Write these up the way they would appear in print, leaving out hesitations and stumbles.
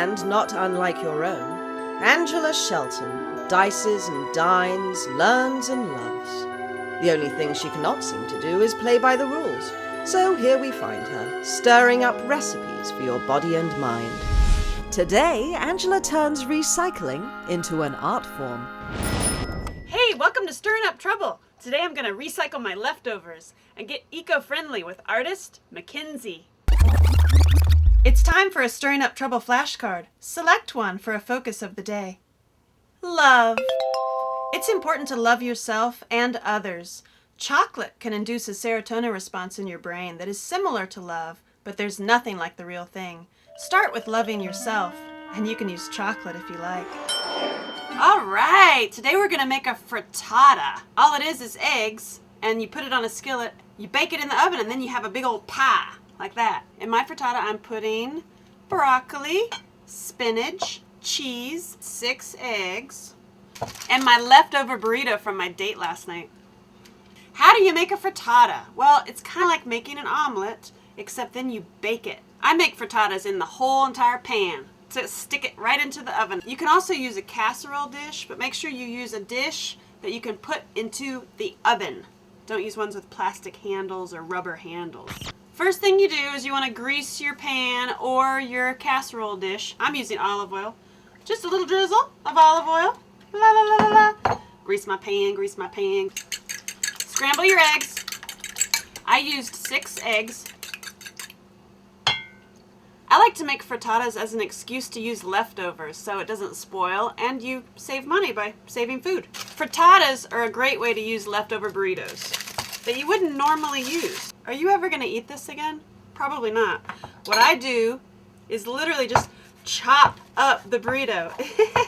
And not unlike your own, Angela Shelton dices and dines, learns and loves. The only thing she cannot seem to do is play by the rules. So here we find her, stirring up recipes for your body and mind. Today, Angela turns recycling into an art form. Hey, welcome to Stirring Up Trouble. Today I'm going to recycle my leftovers and get eco-friendly with artist Mackenzie. It's time for a Stirring Up Trouble flashcard. Select one for a focus of the day. Love. It's important to love yourself and others. Chocolate can induce a serotonin response in your brain that is similar to love, but there's nothing like the real thing. Start with loving yourself, and you can use chocolate if you like. All right, today we're gonna make a frittata. All it is eggs, and you put it on a skillet, you bake it in the oven, and then you have a big old pie, like that. In my frittata, I'm putting broccoli, spinach, cheese, 6 eggs, and my leftover burrito from my date last night. How do you make a frittata? Well, it's kind of like making an omelet, except then you bake it. I make frittatas in the whole entire pan to stick it right into the oven. You can also use a casserole dish, but make sure you use a dish that you can put into the oven. Don't use ones with plastic handles or rubber handles. First thing you do is you want to grease your pan or your casserole dish. I'm using olive oil. Just a little drizzle of olive oil. La la la la la. Grease my pan, grease my pan. Scramble your eggs. I used 6 eggs. I like to make frittatas as an excuse to use leftovers so it doesn't spoil and you save money by saving food. Frittatas are a great way to use leftover burritos that you wouldn't normally use. Are you ever going to eat this again? Probably not. What I do is literally just chop up the burrito.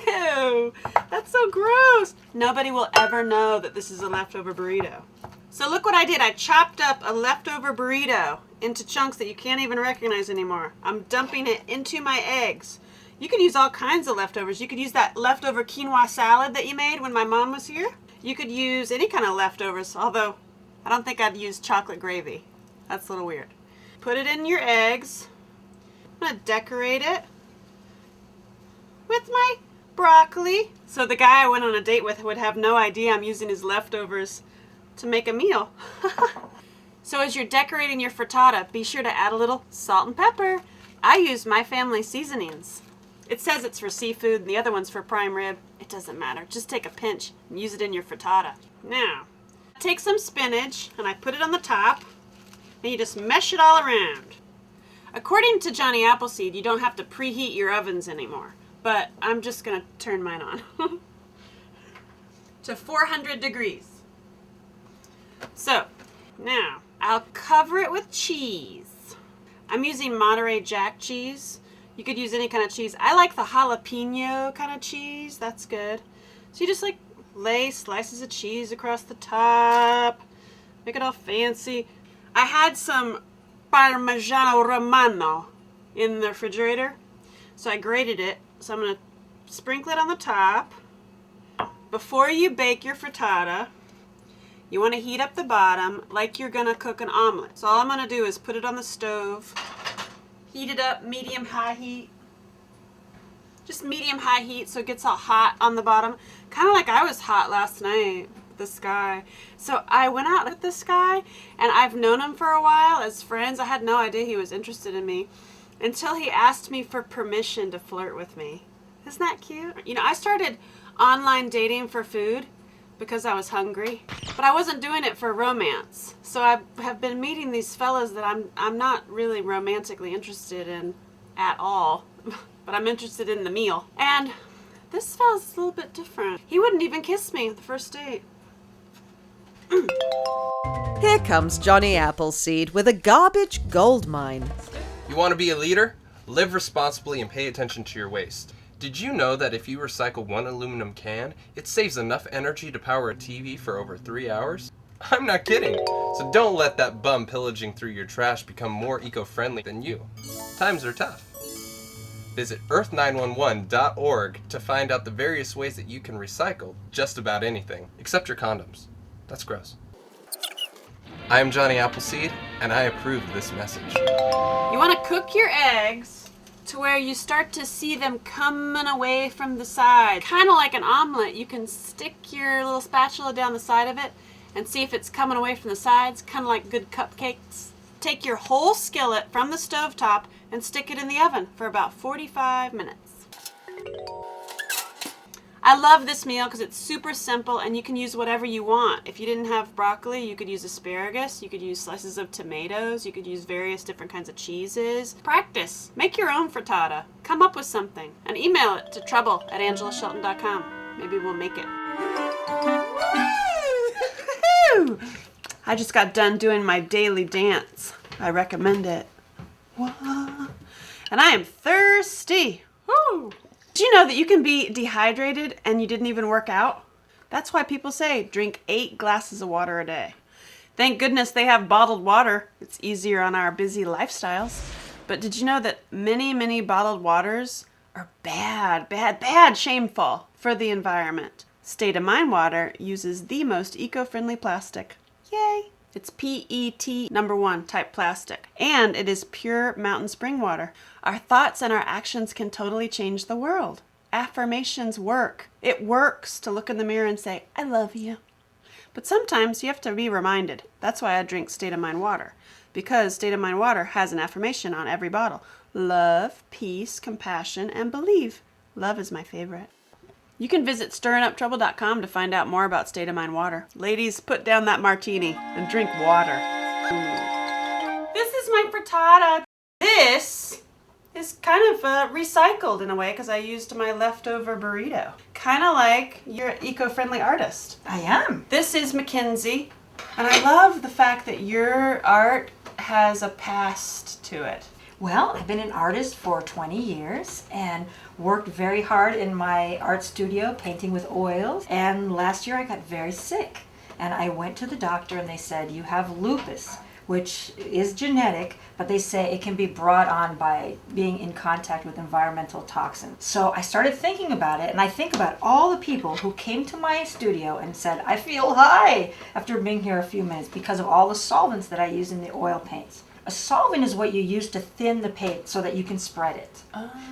Ew, that's so gross. Nobody will ever know that this is a leftover burrito. So look what I did. I chopped up a leftover burrito into chunks that you can't even recognize anymore. I'm dumping it into my eggs. You can use all kinds of leftovers. You could use that leftover quinoa salad that you made when my mom was here. You could use any kind of leftovers, although I don't think I'd use chocolate gravy. That's a little weird. Put it in your eggs. I'm gonna decorate it with my broccoli. So the guy I went on a date with would have no idea I'm using his leftovers to make a meal. So as you're decorating your frittata, be sure to add a little salt and pepper. I use my family seasonings. It says it's for seafood and the other one's for prime rib. It doesn't matter. Just take a pinch and use it in your frittata. Now, take some spinach and I put it on the top and you just mesh it all around. According to Johnny Appleseed, you don't have to preheat your ovens anymore, but I'm just gonna turn mine on to 400 degrees. So, now, I'll cover it with cheese. I'm using Monterey Jack cheese. You could use any kind of cheese. I like the jalapeno kind of cheese. That's good. So you just like lay slices of cheese across the top. Make it all fancy. I had some Parmigiano Romano in the refrigerator. So I grated it. So I'm going to sprinkle it on the top. Before you bake your frittata, you want to heat up the bottom like you're going to cook an omelet. So all I'm going to do is put it on the stove, heat it up medium-high heat. Just medium-high heat so it gets all hot on the bottom. Kind of like I was hot last night with this guy. So I went out with this guy and I've known him for a while as friends. I had no idea he was interested in me until he asked me for permission to flirt with me. Isn't that cute? You know, I started online dating for food because I was hungry, but I wasn't doing it for romance. So I have been meeting these fellas that I'm not really romantically interested in at all, but I'm interested in the meal. And this fella's a little bit different. He wouldn't even kiss me at the first date. Here comes Johnny Appleseed with a garbage gold mine. You want to be a leader? Live responsibly and pay attention to your waste. Did you know that if you recycle 1 aluminum can, it saves enough energy to power a TV for over 3 hours? I'm not kidding. So don't let that bum pillaging through your trash become more eco-friendly than you. Times are tough. Visit earth911.org to find out the various ways that you can recycle just about anything, except your condoms. That's gross. I am Johnny Appleseed, and I approve this message. You want to cook your eggs to where you start to see them coming away from the side. Kind of like an omelet, you can stick your little spatula down the side of it and see if it's coming away from the sides, kind of like good cupcakes. Take your whole skillet from the stovetop and stick it in the oven for about 45 minutes. I love this meal because it's super simple and you can use whatever you want. If you didn't have broccoli, you could use asparagus, you could use slices of tomatoes, you could use various different kinds of cheeses. Practice. Make your own frittata. Come up with something and email it to trouble@angelashelton.com. Maybe we'll make it. I just got done doing my daily dance. I recommend it. And I am thirsty. Woo! Did you know that you can be dehydrated and you didn't even work out? That's why people say drink 8 glasses of water a day. Thank goodness they have bottled water. It's easier on our busy lifestyles. But did you know that many bottled waters are bad, shameful for the environment? State of Mind water uses the most eco-friendly plastic. Yay! It's PET #1 type plastic, and it is pure mountain spring water. Our thoughts and our actions can totally change the world. Affirmations work. It works to look in the mirror and say, I love you. But sometimes you have to be reminded. That's why I drink State of Mind water, because State of Mind water has an affirmation on every bottle. Love, peace, compassion, and believe. Love is my favorite. You can visit stirringuptrouble.com to find out more about State of Mind water. Ladies, put down that martini and drink water. This is my frittata. This is kind of recycled in a way because I used my leftover burrito. Kind of like you're an eco-friendly artist. I am. This is Mackenzie, and I love the fact that your art has a past to it. Well, I've been an artist for 20 years and worked very hard in my art studio painting with oils. And last year I got very sick and I went to the doctor and they said, you have lupus, which is genetic, but they say it can be brought on by being in contact with environmental toxins. So I started thinking about it, and I think about all the people who came to my studio and said, I feel high after being here a few minutes because of all the solvents that I use in the oil paints. A solvent is what you use to thin the paint so that you can spread it.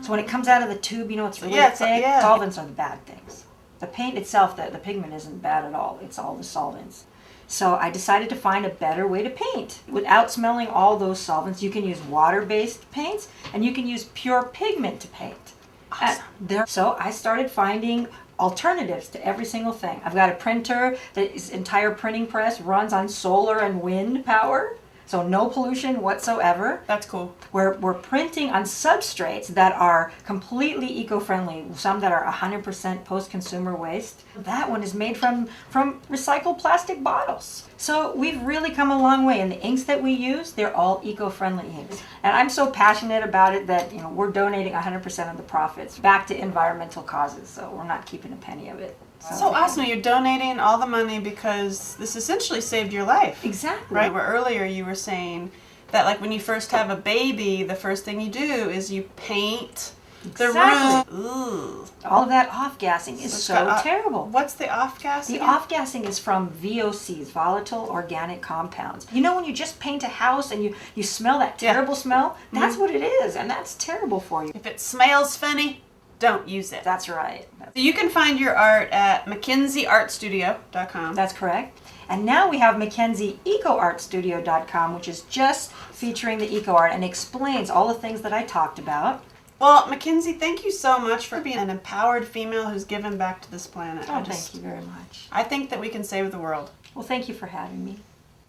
So when it comes out of the tube, you know, it's really thick. Solvents are the bad things. The paint itself, the pigment isn't bad at all. It's all the solvents. So I decided to find a better way to paint. Without smelling all those solvents, you can use water-based paints and you can use pure pigment to paint. Awesome. So I started finding alternatives to every single thing. I've got a printer that its entire printing press runs on solar and wind power. So no pollution whatsoever. That's cool. We're printing on substrates that are completely eco-friendly, some that are 100% post-consumer waste. That one is made from recycled plastic bottles. So we've really come a long way, and the inks that we use, they're all eco-friendly inks. And I'm so passionate about it that, you know, we're donating 100% of the profits back to environmental causes, so we're not keeping a penny of it. So awesome. You're donating all the money because this essentially saved your life. Exactly. Right, where earlier you were saying that like when you first have a baby, the first thing you do is you paint the room. Ooh. All of that off-gassing is so terrible. What's the off-gassing? The off-gassing is from VOCs, volatile organic compounds. You know when you just paint a house and you smell that terrible smell? That's what it is, and that's terrible for you. If it smells funny, don't use it. That's right. So you can find your art at mackenzieartstudio.com. That's correct. And now we have mackenzieecoartstudio.com, which is just featuring the eco art and explains all the things that I talked about. Well, Mackenzie, thank you so much for being an empowered female who's given back to this planet. Oh, thank you very much. I think that we can save the world. Well, thank you for having me.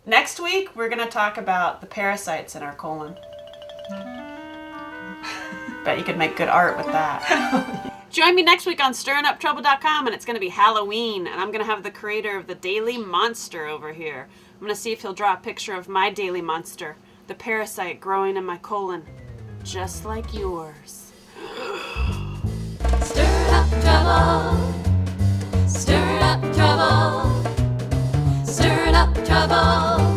Next week, we're going to talk about the parasites in our colon. Bet you could make good art with that. Join me next week on stirringuptrouble.com, and it's going to be Halloween, and I'm going to have the creator of the Daily Monster over here. I'm going to see if he'll draw a picture of my Daily Monster, the parasite growing in my colon, just like yours. Stir up trouble. Stir up trouble. Stir up trouble.